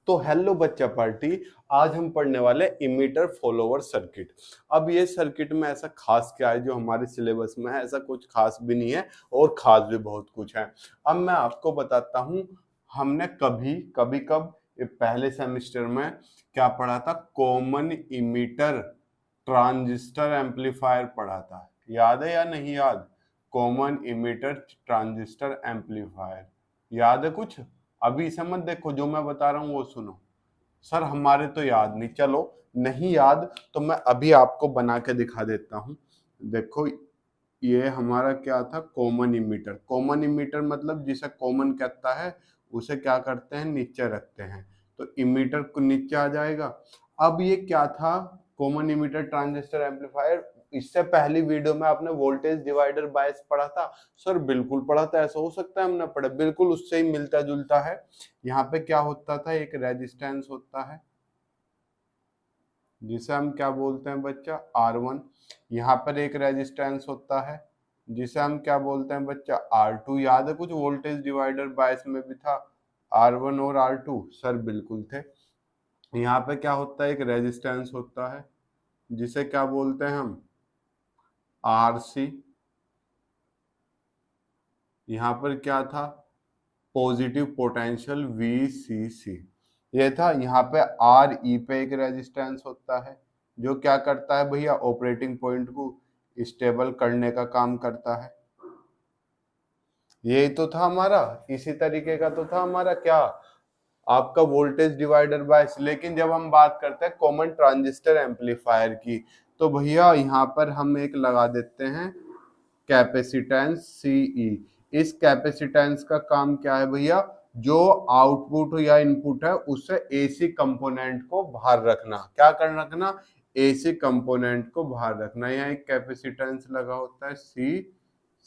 तो हेलो बच्चा पार्टी, आज हम पढ़ने वाले इमीटर फॉलोवर सर्किट। अब ये सर्किट में ऐसा खास क्या है जो हमारे सिलेबस में है? ऐसा कुछ खास भी नहीं है और खास भी बहुत कुछ है। अब मैं आपको बताता हूँ, हमने कब ये पहले सेमेस्टर में क्या पढ़ा था? कॉमन इमीटर ट्रांजिस्टर एम्पलीफायर पढ़ा था। याद है या नहीं याद? कॉमन इमीटर ट्रांजिस्टर एम्पलीफायर याद है कुछ? अभी इसे मत देखो, जो मैं बता रहा हूँ वो सुनो। सर हमारे तो याद नहीं। चलो नहीं याद तो मैं अभी आपको बना के दिखा देता हूँ। देखो ये हमारा क्या था? Common emitter. कॉमन इमीटर मतलब जिसे कॉमन कहता है उसे क्या करते हैं? नीचे रखते हैं, तो इमीटर को नीचे आ जाएगा। अब ये क्या था? Common emitter transistor amplifier. इससे पहली वीडियो में आपने वोल्टेज डिवाइडर बायस पढ़ा था। सर बिल्कुल पढ़ा था। ऐसा हो सकता है हमने पढ़ा? बिल्कुल उससे ही मिलता जुलता है। यहाँ पे क्या होता था? एक रेजिस्टेंस होता है जिसे हम क्या बोलते हैं बच्चा? R1। यहाँ पर एक रेजिस्टेंस होता है जिसे हम क्या बोलते हैं बच्चा? R2। याद है कुछ? वोल्टेज डिवाइडर बायस में भी था R1 और R2। सर बिल्कुल थे। यहाँ पे क्या होता है? एक रेजिस्टेंस होता है जिसे क्या बोलते हैं हम? RC। यहाँ पर क्या था? Positive potential VCC। ये था। यहाँ पे RE पे एक रेजिस्टेंस होता है जो क्या करता है भैया? ऑपरेटिंग पॉइंट को स्टेबल करने का काम करता है। यही तो था हमारा। इसी तरीके का तो था हमारा क्या? आपका वोल्टेज डिवाइडर बायस। लेकिन जब हम बात करते हैं कॉमन ट्रांजिस्टर एम्पलीफायर की, तो भैया यहाँ पर हम एक लगा देते हैं कैपेसिटेंस CE। इस कैपेसिटेंस का काम क्या है भैया? जो आउटपुट या इनपुट है उससे AC कंपोनेंट को बाहर रखना। क्या कर रखना? AC कंपोनेंट को बाहर रखना। यहाँ एक कैपेसिटेंस लगा होता है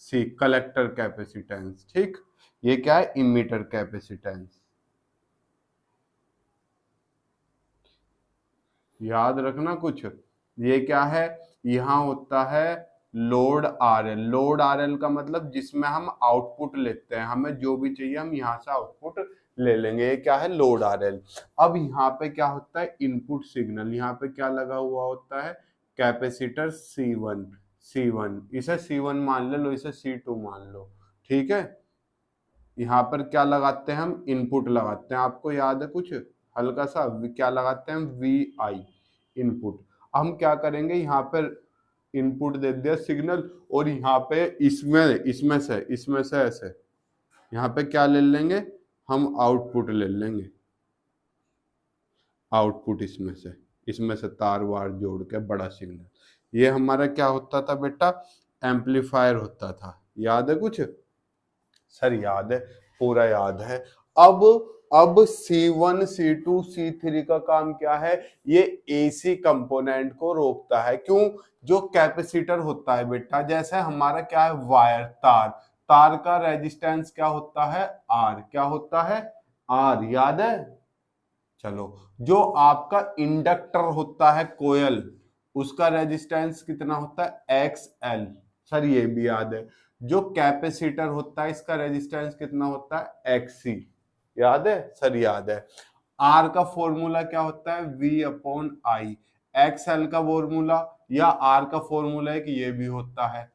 C कलेक्टर कैपेसिटेंस। ठीक, ये क्या है? Emitter capacitance. याद रखना कुछ। ये क्या है? यहाँ होता है लोड RL। लोड RL का मतलब जिसमें हम आउटपुट लेते हैं, हमें जो भी चाहिए हम यहाँ से आउटपुट ले लेंगे। ये क्या है? Load RL। अब यहाँ पे क्या होता है? Input signal. यहाँ पे क्या लगा हुआ होता है? Capacitor C1। इसे C1 मान लो, इसे C2 मान लो। ठीक है। यहाँ पर क्या लगाते हैं हम? इनपुट लगाते हैं। आपको याद है कुछ? हल्का सा क्या लगाते हैं? VI input. हम क्या करेंगे? यहाँ पर इनपुट दे दिया सिग्नल, और यहाँ पे इसमें से ऐसे यहाँ पे क्या ले लेंगे? हम आउटपुट ले लेंगे। आउटपुट इसमें से तार वार जोड़ के बड़ा सिग्नल। ये हमारा क्या होता था बेटा? एम्पलीफायर होता था। याद है कुछ? सर याद है, पूरा याद है। अब C1 C2 C3 का काम क्या है? ये AC कंपोनेंट को रोकता है। क्यों? जो कैपेसिटर होता है बेटा, जैसे हमारा क्या है? वायर, तार का रेजिस्टेंस क्या होता है? R। क्या होता है? R। याद है? चलो, जो आपका इंडक्टर होता है कोयल, उसका रेजिस्टेंस कितना होता है? XL। सर ये भी याद है। जो कैपेसिटर होता है इसका रेजिस्टेंस कितना होता है? XC। याद है? सर याद है। R का फॉर्मूला क्या होता है? V/I। XL का फॉर्मूला या R का फॉर्मूला है कि ये भी होता है।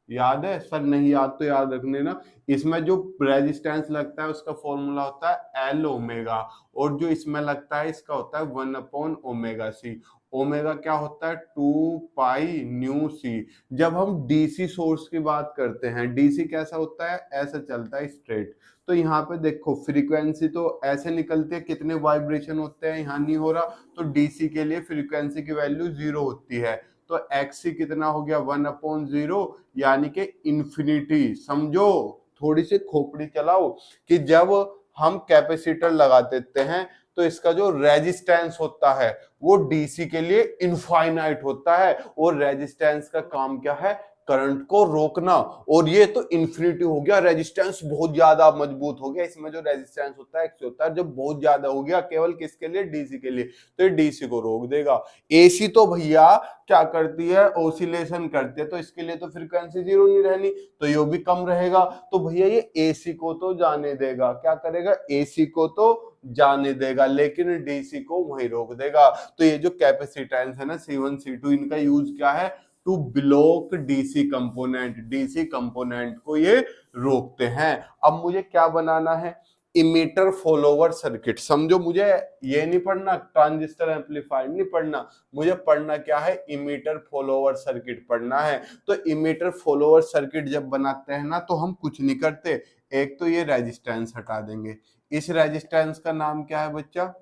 याद है? सर नहीं याद तो याद रखने ना। इसमें जो रेजिस्टेंस लगता है उसका फॉर्मूला होता है L ओमेगा, और जो इसमें लगता है इसका होता है 1/ωc। ओमेगा क्या होता है? 2π/c। जब हम DC सोर्स की बात करते हैं, DC कैसा होता है? ऐसा चलता है स्ट्रेट। तो यहाँ पे देखो फ्रीक्वेंसी तो ऐसे निकलती है, कितने वाइब्रेशन होते हैं? यहाँ नहीं हो रहा, तो DC के लिए फ्रीक्वेंसी की वैल्यू 0 होती है। तो XC कितना हो गया? 1/0, यानी कि इंफिनिटी। समझो, थोड़ी सी खोपड़ी चलाओ कि जब हम कैपेसिटर लगा देते हैं तो इसका जो रेजिस्टेंस होता है वो DC के लिए इनफाइनाइट होता है, और रेजिस्टेंस का काम क्या है? करंट को रोकना। और ये तो इन्फिनिटी हो गया, रेजिस्टेंस बहुत ज्यादा मजबूत हो गया। इसमें जो रेजिस्टेंस होता है XC होता है, जब बहुत ज्यादा हो गया केवल किसके लिए? DC के लिए, तो ये DC को रोक देगा। AC तो भैया क्या करती है? ओसिलेशन करती है, तो इसके लिए तो फ्रीक्वेंसी 0 नहीं रहनी, तो ये भी कम रहेगा। तो भैया ये AC को तो जाने देगा। क्या करेगा? AC को तो जाने देगा, लेकिन डीसी को वहीं रोक देगा। तो ये जो कैपेसिटेंस है ना C1 C2, इनका यूज क्या है? To block DC component, DC component को ये रोकते हैं। अब मुझे क्या बनाना है? Emitter follower circuit. समझो, मुझे ये नहीं पढ़ना ट्रांजिस्टर एम्पलीफायर, नहीं पढ़ना, मुझे पढ़ना क्या है? इमीटर फॉलोवर सर्किट पढ़ना है। तो इमीटर फॉलोवर सर्किट जब बनाते हैं ना, तो हम कुछ नहीं करते, एक तो ये रेजिस्टेंस हटा देंगे। इस रेजिस्टेंस का नाम क्या है बच्चा?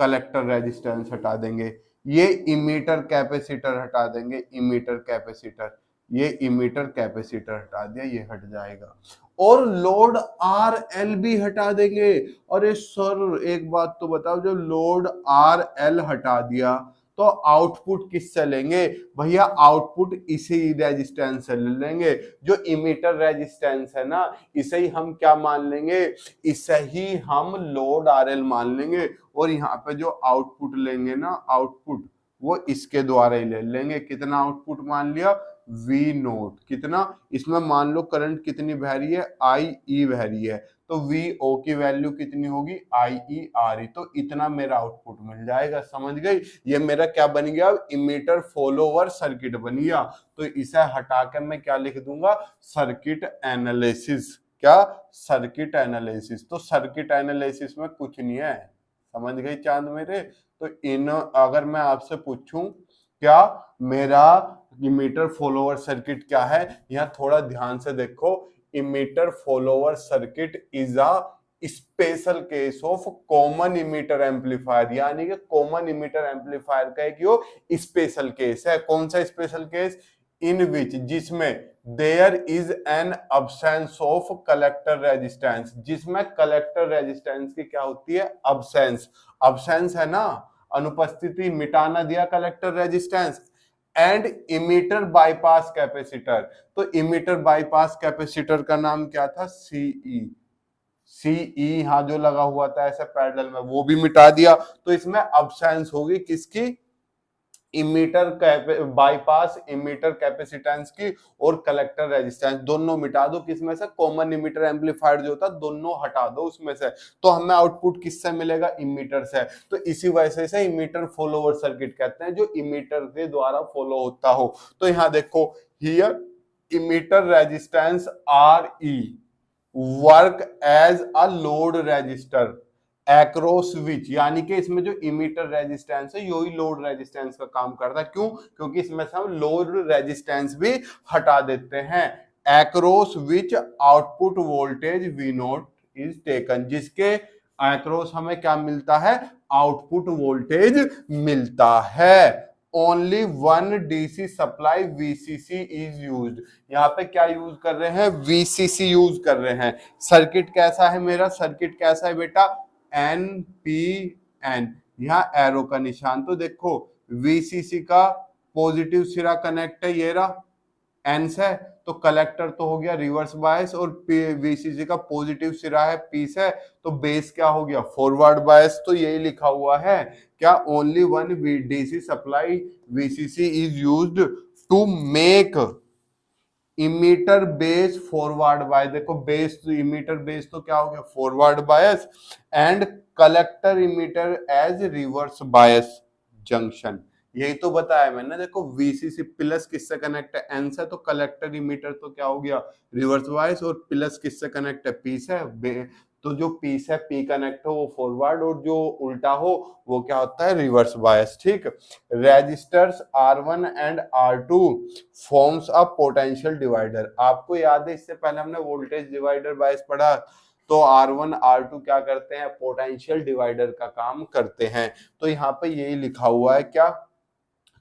कलेक्टर रेजिस्टेंस हटा देंगे। ये इमीटर कैपेसिटर हटा देंगे, इमीटर कैपेसिटर, ये इमीटर कैपेसिटर हटा दिया, ये हट जाएगा। और लोड आर एल भी हटा देंगे। अरे सर एक बात तो बताओ, जब लोड आर एल हटा दिया तो आउटपुट किससे लेंगे? भैया आउटपुट इसी रेजिस्टेंस से ले लेंगे। जो इमीटर रेजिस्टेंस है ना, इसे ही हम क्या मान लेंगे? इसे ही हम लोड आर एल मान लेंगे। और यहाँ पे जो आउटपुट लेंगे ना, आउटपुट वो इसके द्वारा ही ले लेंगे। कितना आउटपुट मान लिया? V naught. कितना? इसमें मान लो करंट कितनी बह रही है? आई ई बह रही है, तो वी ओ की वैल्यू कितनी होगी? आई ई आर ई। तो इतना मेरा आउटपुट मिल जाएगा। समझ गई? ये मेरा क्या बन गया? इमीटर फॉलोवर सर्किट बन गया। तो इसे हटा के मैं क्या लिख दूंगा? Circuit analysis. क्या? Circuit analysis. तो सर्किट एनालिसिस में कुछ नहीं है। समझ गई चांद मेरे? तो इन अगर मैं आपसे पूछूं क्या मेरा इमीटर फॉलोवर सर्किट क्या है, यहाँ थोड़ा ध्यान से देखो। Emitter follower circuit is a special case of common emitter amplifier, यानी कि कॉमन इमीटर एम्पलीफायर का एक यो स्पेशल केस है। कौन सा स्पेशल केस? इन विच, जिसमें there is an absence of collector resistance, जिसमें कलेक्टर रेजिस्टेंस की क्या होती है? अब्सेंस। अब्सेंस है ना, अनुपस्थिति, मिटाना दिया collector resistance. And emitter bypass capacitor. तो इमीटर बाईपास कैपेसिटर का नाम क्या था? सीई। सीई यहां जो लगा हुआ था ऐसे पैरेलल में, वो भी मिटा दिया। तो इसमें अब्सेंस होगी किसकी? इमीटर बाईपास इमीटर कैपेसिटेंस की और कलेक्टर रेजिस्टेंस, दोनों मिटा दो। किसमें से? कॉमन इमीटर एम्पलीफायर जो था, दोनों हटा दो उसमें से। तो हमें आउटपुट किससे मिलेगा? इमीटर से। तो इसी वजह से इमीटर फॉलोवर सर्किट कहते हैं, जो इमीटर के द्वारा फॉलो होता हो। तो यहाँ देखो, here emitter resistance R E work as a load resistor across which, यानी कि इसमें जो इमीटर रेजिस्टेंस है यही लोड रेजिस्टेंस का काम करता है। क्यों? क्योंकि इसमें से हम लोड रेजिस्टेंस भी हटा देते हैं। Across which output voltage V note is taken, जिसके एक्रोस हमें क्या मिलता है? आउटपुट वोल्टेज मिलता है। Only one DC supply VCC is used. यहाँ पे क्या यूज कर रहे हैं? वीसीसी यूज कर रहे हैं। सर्किट कैसा है मेरा? सर्किट कैसा है बेटा? NPN, यहाँ एरो का निशान। तो देखो VCC का पॉजिटिव सिरा कनेक्ट है, ये रहा N से, तो कलेक्टर तो हो गया रिवर्स बायस, और VCC का पॉजिटिव सिरा है P से, तो बेस क्या हो गया? Forward bias. तो यही लिखा हुआ है क्या? Only one DC supply VCC is used to make emitter base forward bias. देखो बेस, इमीटर बेस तो क्या हो गया? Forward bias. And collector emitter as reverse bias junction. यही तो बताया मैंने। देखो VCC प्लस किससे कनेक्ट है? N से, तो कलेक्टर इमीटर तो क्या हो गया? Reverse bias. और प्लस किससे कनेक्ट है? P से। तो जो P से P कनेक्ट हो वो फॉरवर्ड, और जो उल्टा हो वो क्या होता है? Reverse bias. ठीक। Resistors R1 and R2 forms a potential divider. आपको याद है इससे पहले हमने वोल्टेज डिवाइडर बायस पढ़ा। तो R1 R2 क्या करते हैं? पोटेंशियल डिवाइडर का काम करते हैं। तो यहाँ पे यही लिखा हुआ है। क्या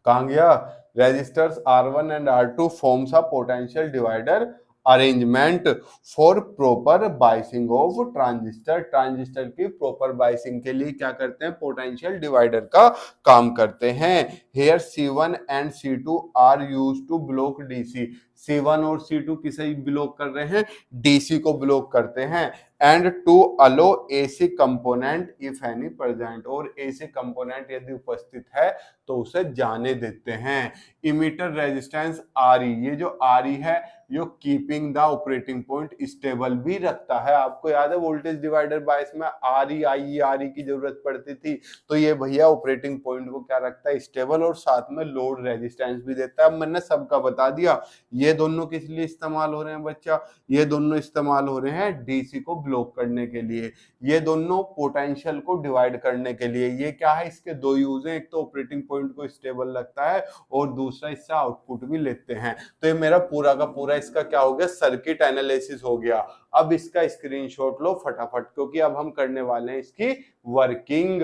कहाँ गया? Resistors R1 and R2 forms a potential divider arrangement for proper biasing of transistor. Transistor की प्रॉपर बाइसिंग के लिए क्या करते हैं? पोटेंशियल डिवाइडर का काम करते हैं। Here C1 and C2 are used to block DC। C1 और C2 किसे ब्लॉक कर रहे हैं, DC को ब्लॉक करते हैं। And to allow AC component if any present, और AC कंपोनेंट यदि उपस्थित है तो उसे जाने देते हैं। इमीटर रेजिस्टेंस RE, ये जो RE है यो keeping the operating point stable भी रखता है। आपको याद है वोल्टेज डिवाइडर बायस में RE IE RE की जरूरत पड़ती थी, तो ये भैया ऑपरेटिंग पॉइंट को क्या रखता है, स्टेबल, और साथ में लोड रेजिस्टेंस भी देता है। अब मैंने सबका बता दिया। ये दोनों किस लिए इस्तेमाल हो रहे हैं बच्चा, ये दोनों इस्तेमाल हो रहे हैं डीसी को ब्लॉक करने के लिए, ये दोनों पोटेंशियल को डिवाइड करने के लिए। ये क्या है, इसके दो यूज हैं, एक तो ऑपरेटिंग पॉइंट को स्टेबल रखता है और दूसरा इससे आउटपुट भी लेते हैं। तो ये मेरा पूरा का पूरा इसका क्या हो गया, सर्किट एनालिसिस हो गया। अब इसका स्क्रीनशॉट लो फटाफट, क्योंकि अब हम करने वाले हैं इसकी वर्किंग।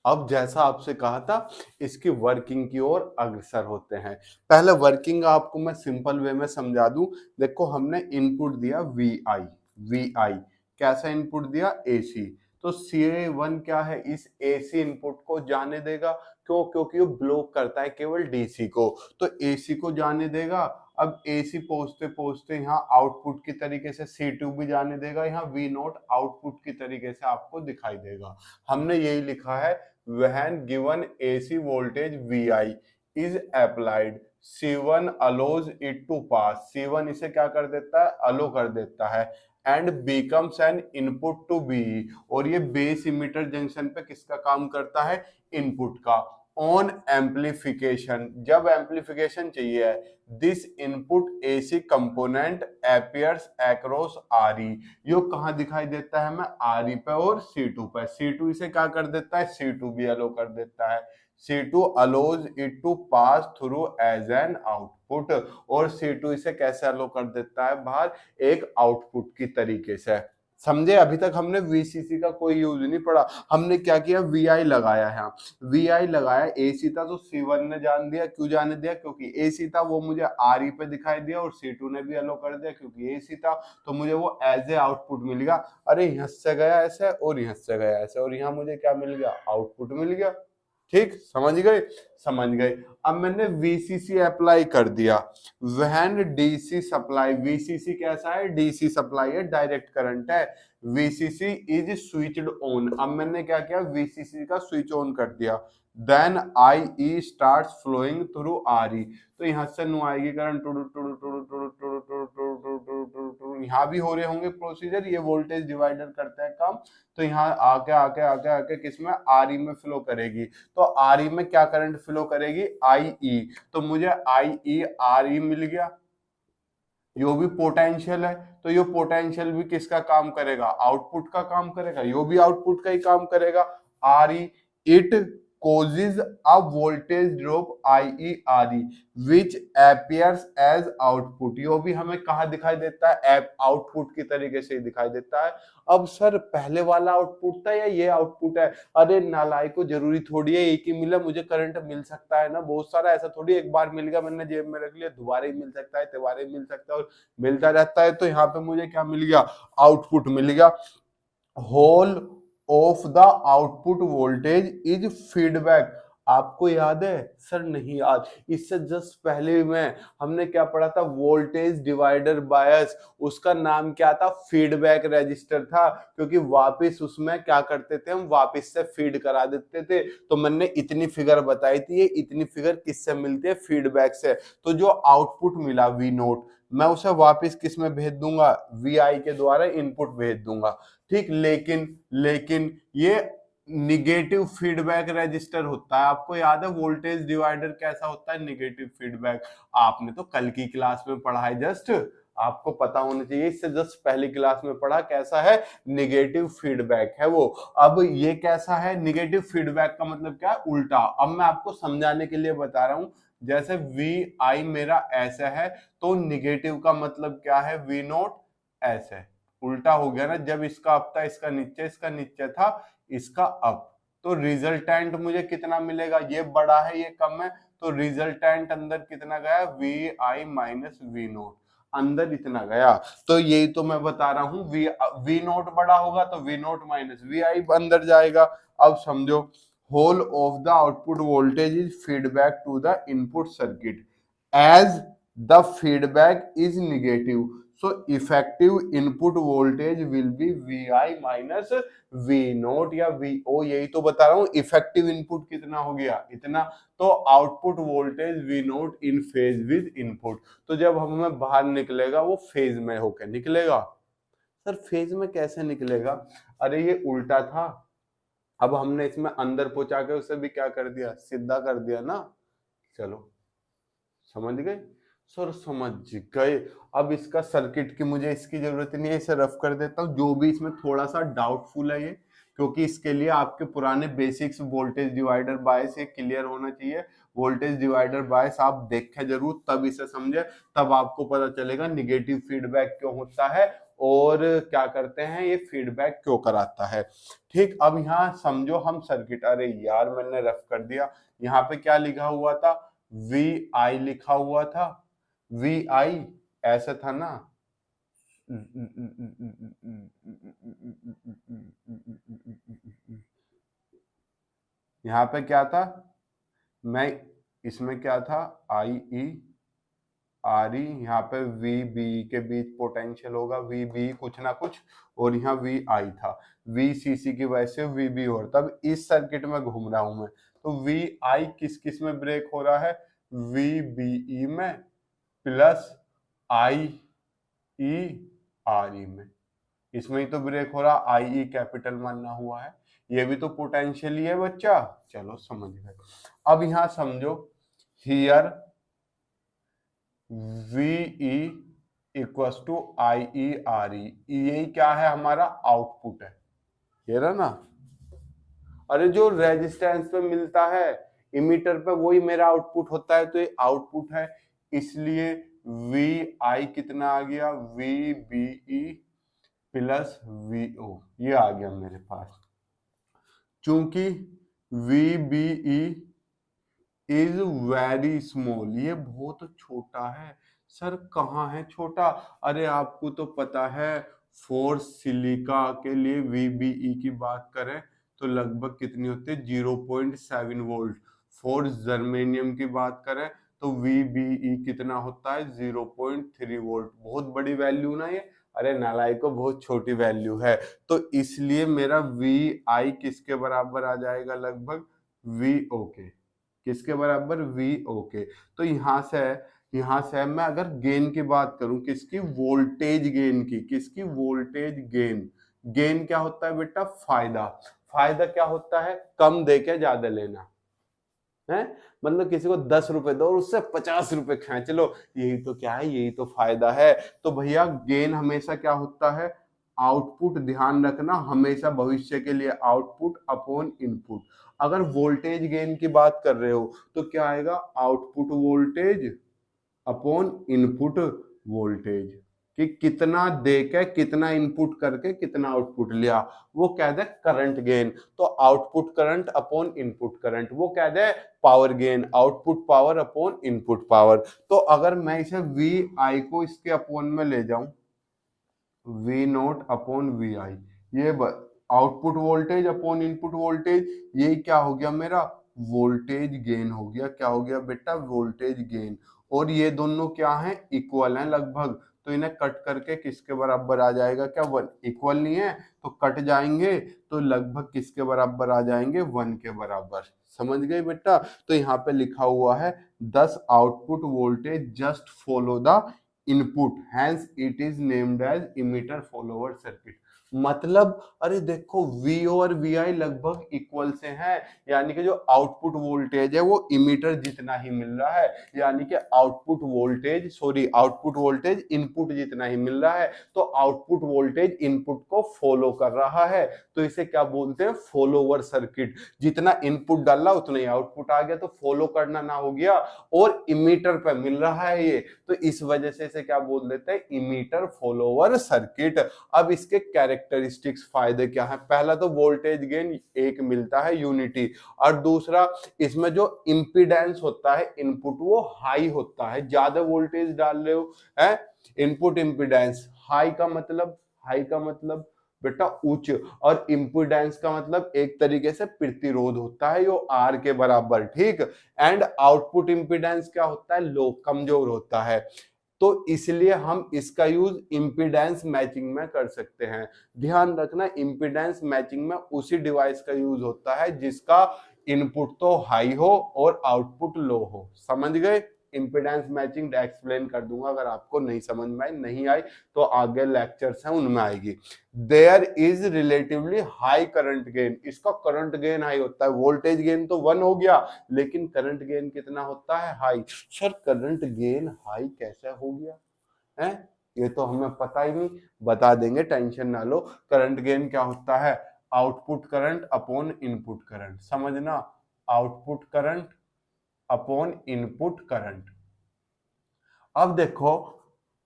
अब जैसा आपसे कहा था इसकी वर्किंग की ओर अग्रसर होते हैं। पहले वर्किंग आपको मैं सिंपल वे में समझा दूं। देखो हमने इनपुट दिया VI कैसा इनपुट दिया, AC। तो CA1 क्या है, इस AC इनपुट को जाने देगा। क्यों, क्योंकि वो ब्लॉक करता है केवल DC को, तो AC को जाने देगा। अब AC पहुंचते पहुंचते यहाँ आउटपुट की तरीके से C2 भी जाने देगा, यहाँ V0 आउटपुट की तरीके से आपको दिखाई देगा। हमने यही लिखा है, when given AC voltage VI is applied, C1 allows it to pass, C1 इसे क्या कर देता है, अलो कर देता है, and becomes an input to BE, और ये बेस इमीटर जंक्शन पे किसका काम करता है, इनपुट का। ऑन एम्पलीफिकेशन, जब एम्पलीफिकेशन चाहिए है, this input AC component appears across RE, यो कहाँ दिखाई देता है, मैं RE पे और C2 पे। C2 इसे क्या कर देता है, C2 भी अलो कर देता है। C2 allows it to pass through as an output, और C2 इसे कैसे अलो कर देता है बाहर, एक आउटपुट की तरीके से। समझे, अभी तक हमने VCC का कोई यूज नहीं पढ़ा। हमने क्या किया, VI लगाया है, VI लगाया, AC था तो C1 ने जान दिया। क्यों जाने दिया, क्योंकि AC था, वो मुझे RE पे दिखाई दिया, और C2 ने भी अलो कर दिया क्योंकि AC था, तो मुझे वो एज ए आउटपुट मिल गया। अरे यहाँ से गया ऐसे और यहाँ से गया ऐसे, और यहाँ मुझे क्या मिल गया, आउटपुट मिल गया। ठीक, समझ गए, समझ गए। अब मैंने VCC अप्लाई कर दिया, व्हेन DC सप्लाई, VCC कैसा है, DC सप्लाई है, डायरेक्ट करंट है। VCC इज स्विच्ड ऑन, अब मैंने क्या किया, VCC का स्विच ऑन कर दिया। Then IE starts flowing through RE, तो यहाँ से नु आएगी करंट, यहाँ भी हो रहे होंगे प्रोसीजर, ये वोल्टेज डिवाइडर करता है काम। तो यहाँ आके आके आके आके किसमें, RE में फ्लो करेगी। तो RE में क्या करंट फ्लो करेगी, IE, तो मुझे IE RE मिल गया। यो भी पोटेंशियल है, तो यो पोटेंशियल भी किसका काम करेगा, आउटपुट का काम करेगा, यो भी आउटपुट का ही काम करेगा। RE it causes a voltage drop IE RE which appears as output, यो भी हमें कहा दिखाई देता है, आउटपुट की तरीके से दिखाई देता है। अब सर पहले वाला आउटपुट था या ये आउटपुट है, अरे नालायक को जरूरी थोड़ी है एक ही मिला, मुझे करंट मिल सकता है ना बहुत सारा, ऐसा थोड़ी एक बार मिल गया मैंने जेब में रख लिया, दोबारा ही मिल सकता है, तिबारा ही मिल सकता है, और मिलता रहता है। तो यहाँ पे मुझे क्या मिल गया, आउटपुट मिल गया। Whole of the output voltage is feedback, आपको याद है, सर नहीं याद, इससे जस्ट पहले में हमने क्या पढ़ा था, वोल्टेज डिवाइडर बायस, उसका नाम क्या था, फीडबैक रजिस्टर था, क्योंकि वापस उसमें क्या करते थे, हम वापस से फीड करा देते थे। तो मैंने इतनी फिगर बताई थी, ये इतनी फिगर किससे मिलती है, फीडबैक से। तो जो आउटपुट मिला V0, मैं उसे वापस किस में भेज दूंगा, VI के द्वारा इनपुट भेज दूंगा। ठीक, लेकिन ये निगेटिव फीडबैक रजिस्टर होता है। आपको याद है वोल्टेज डिवाइडर कैसा होता है, निगेटिव फीडबैक, आपने तो कल की क्लास में पढ़ा है, जस्ट आपको पता होना चाहिए, इससे जस्ट पहली क्लास में पढ़ा, कैसा है, निगेटिव फीडबैक है वो। अब ये कैसा है, निगेटिव फीडबैक का मतलब क्या है, उल्टा। अब मैं आपको समझाने के लिए बता रहा हूं, जैसे VI मेरा ऐसा है, तो निगेटिव का मतलब क्या है, V0 ऐसे, उल्टा हो गया ना, जब इसका अप था इसका नीचे था इसका अप, तो रिजल्टेंट मुझे कितना मिलेगा, ये बड़ा है ये कम है, तो रिजल्टेंट अंदर कितना गया, VI माइनस V0, अंदर इतना गया। तो यही तो मैं बता रहा हूँ, V0 बड़ा होगा तो V0 माइनस VI अंदर जाएगा। अब समझो, whole of the output voltage is feedback to the input circuit as the feedback is negative, so effective input voltage will be V I minus V naught या V O. यही तो बता रहा हूं, इफेक्टिव इनपुट कितना हो गया, इतना, तो output voltage V note in phase with input. तो जब हमें बाहर निकलेगा वो फेज में होकर निकलेगा। सर फेज में कैसे निकलेगा? अरे ये उल्टा था, अब हमने इसमें अंदर पहुंचा के उसे भी क्या कर दिया, सीधा कर दिया ना। चलो समझ गए सर, समझ गए। अब इसका सर्किट की मुझे इसकी जरूरत नहीं है, इसे रफ कर देता हूँ। जो भी इसमें थोड़ा सा डाउटफुल है ये, क्योंकि इसके लिए आपके पुराने बेसिक्स वोल्टेज डिवाइडर बायस ये क्लियर होना चाहिए। वोल्टेज डिवाइडर बायस आप देखें जरूर, तब इसे समझे, तब आपको पता चलेगा निगेटिव फीडबैक क्यों होता है और क्या करते हैं, ये फीडबैक क्यों कराता है। ठीक, अब यहाँ समझो हम सर्किट, अरे यार मैंने रफ कर दिया। यहाँ पे क्या लिखा हुआ था, वी आई लिखा हुआ था, वी आई ऐसा था ना, यहाँ पे क्या था, मैं इसमें क्या था, आई ई आर ई, यहाँ पे वी बी के बीच पोटेंशियल होगा, वी बी कुछ ना कुछ, और यहाँ वी आई था, वी सी सी की वजह से वी बी और, तब इस सर्किट में घूम रहा हूं मैं। तो वी आई किस किस में ब्रेक हो रहा है, वी बी ई में प्लस आई ई आर ई में, इसमें ही तो ब्रेक हो रहा, आई ई कैपिटल मानना हुआ है, ये भी तो पोटेंशियल ही है बच्चा। चलो समझ गए। अब यहां समझो, here V E equal to I E R E, यही क्या है हमारा आउटपुट है, ये रहा ना। अरे जो रेजिस्टेंस पे मिलता है इमीटर पे, वही मेरा आउटपुट होता है, तो ये आउटपुट है, इसलिए वी आई कितना आ गया, V B E plus V O, ये आ गया मेरे पास। चूंकि V B E is very small, ये बहुत छोटा है। सर कहाँ है छोटा? अरे आपको तो पता है, फॉर सिलिका के लिए VBE की बात करें तो लगभग कितनी होती है, 0.7 वोल्ट। फॉर जर्मेनियम की बात करें तो VBE कितना होता है, 0.3 वोल्ट। बहुत बड़ी वैल्यू ना ये, अरे नालायको बहुत छोटी वैल्यू है। तो इसलिए मेरा VI किसके बराबर आ जाएगा, लगभग VO के, किसके बराबर, VO के। तो यहाँ से मैं अगर गेन की बात करूं, किसकी, वोल्टेज गेन की, किसकी, वोल्टेज गेन। गेन क्या होता है बेटा, फायदा। फायदा क्या होता है, कम दे के ज्यादा लेना है, मतलब किसी को 10 रुपए दो और उससे 50 रुपए खींच लो, यही तो क्या है, यही तो फायदा है। तो भैया गेन हमेशा क्या होता है, आउटपुट, ध्यान रखना हमेशा भविष्य के लिए, आउटपुट अपॉन इनपुट। अगर वोल्टेज गेन की बात कर रहे हो तो क्या आएगा, output voltage upon input voltage, कि कितना देके, कितना इनपुट करके कितना आउटपुट लिया, वो कह दे करंट गेन। तो output current upon input current, वो कह दे power gain, output power upon input power. तो अगर मैं इसे वी आई को इसके अपॉन में ले जाऊं, वी नोट अपॉन वी आई, ये output voltage upon input voltage, ये क्या हो गया मेरा, वोल्टेज गेन हो गया। क्या हो गया बेटा, वोल्टेज गेन। और ये दोनों क्या हैं, इक्वल हैं लगभग, तो इन्हें कट करके किसके बराबर आ जाएगा, क्या 1, इक्वल नहीं है तो कट जाएंगे, तो लगभग किसके बराबर आ जाएंगे, 1 के बराबर। समझ गए बेटा? तो यहाँ पे लिखा हुआ है 10 output voltage just follow the input, hence it is named as emitter follower circuit. मतलब अरे देखो VO और VI लगभग इक्वल से हैं, यानी कि जो आउटपुट वोल्टेज है वो इमीटर जितना ही मिल रहा है, यानी कि आउटपुट वोल्टेज इनपुट जितना ही मिल रहा है। तो आउटपुट वोल्टेज इनपुट को फॉलो कर रहा है, तो इसे क्या बोलते हैं, फॉलोवर सर्किट। जितना इनपुट डाला उतना ही आउटपुट आ गया, तो फॉलो करना ना हो गया, और इमीटर पे मिल रहा है ये, तो इस वजह से इसे क्या बोल देते हैं, इमीटर फॉलोवर सर्किट। अब इसके कैरेक्टरिस्टिक्स, फायदे क्या है, पहला तो वोल्टेज गेन एक मिलता है यूनिटी, और दूसरा इसमें जो इंपीडेंस होता है इनपुट वो हाई होता है। ज्यादा वोल्टेज डाल रहे हो है, इनपुट इंपीडेंस हाई का मतलब बेटा उच्च, और इम्पीडेंस का मतलब एक तरीके से प्रतिरोध होता है, यो R के बराबर, ठीक। एंड आउटपुट इम्पीडेंस क्या होता है, लो, कमजोर होता है। तो इसलिए हम इसका यूज इम्पीडेंस मैचिंग में कर सकते हैं। ध्यान रखना, इम्पीडेंस मैचिंग में उसी डिवाइस का यूज होता है जिसका इनपुट तो हाई हो और आउटपुट लो हो। समझ गए? इम्पीडेंस मैचिंग एक्सप्लेन कर दूंगा, अगर आपको नहीं समझ में आई, नहीं आई तो आगे लेक्चर्स हैं उनमें आएगी। There is relatively high current gain, इसका करंट गेन हाई होता है। वोल्टेज गेन तो 1 हो गया, लेकिन करंट गेन कितना होता है, high. Sir current gain high कैसे हो गया है, ये तो हमें पता ही नहीं, बता देंगे, टेंशन ना लो। करंट गेन क्या होता है, output current upon input current, समझना, output current upon input current. अब देखो,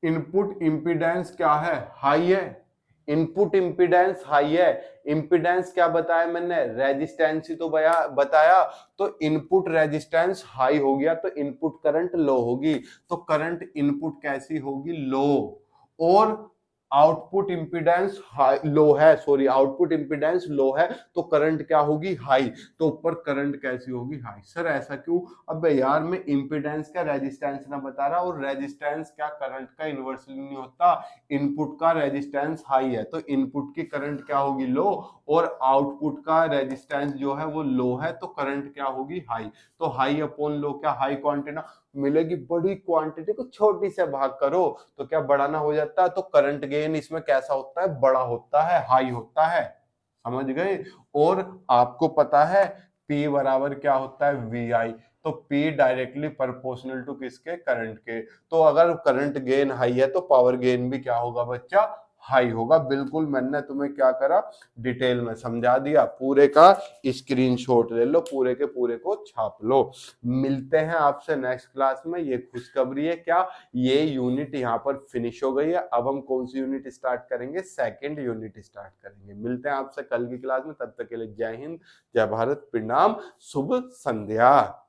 इनपुट इंपीडेंस क्या है, हाई है, इनपुट इंपीडेंस हाई है। इंपीडेंस क्या बताया मैंने, रेजिस्टेंस ही तो बताया। तो इनपुट रेजिस्टेंस हाई हो गया तो इनपुट करंट लो होगी, तो करंट इनपुट कैसी होगी, लो। और आउटपुट इंपीडेंस लो है, सॉरी, आउटपुट इंपीडेंस लो है, तो करंट क्या होगी, हाई, तो ऊपर करंट कैसी होगी, हाई। सर ऐसा क्यों? अबे यार, मैं इंपीडेंस का रेजिस्टेंस ना बता रहा, और रेजिस्टेंस क्या करंट का इनवर्सली नहीं होता। इनपुट का रेजिस्टेंस हाई है तो इनपुट की करंट क्या होगी, लो, और आउटपुट का रेजिस्टेंस जो है वो लो है तो करंट क्या होगी, हाई। तो हाई अपॉन लो, क्या हाई क्वांटिटी मिलेगी, बड़ी क्वांटिटी को छोटी से भाग करो तो क्या बड़ा ना हो जाता है। तो करंट गेन इसमें कैसा होता है, बड़ा होता है, हाई होता है। समझ गए? और आपको पता है P बराबर क्या होता है, VI। तो P डायरेक्टली प्रोपोर्शनल टू किसके, करंट के। तो अगर करंट गेन हाई है तो पावर गेन भी क्या होगा बच्चा, हाई होगा। बिल्कुल, मैंने तुम्हें क्या करा, डिटेल में समझा दिया। पूरे का स्क्रीनशॉट ले लो, पूरे के पूरे को छाप लो। मिलते हैं आपसे नेक्स्ट क्लास में। ये खुशखबरी है क्या, ये यूनिट यहाँ पर फिनिश हो गई है। अब हम कौन सी यूनिट स्टार्ट करेंगे, सेकंड यूनिट स्टार्ट करेंगे। मिलते हैं आपसे कल की क्लास में, तब तक के लिए जय हिंद, जय भारत, प्रणाम, शुभ संध्या।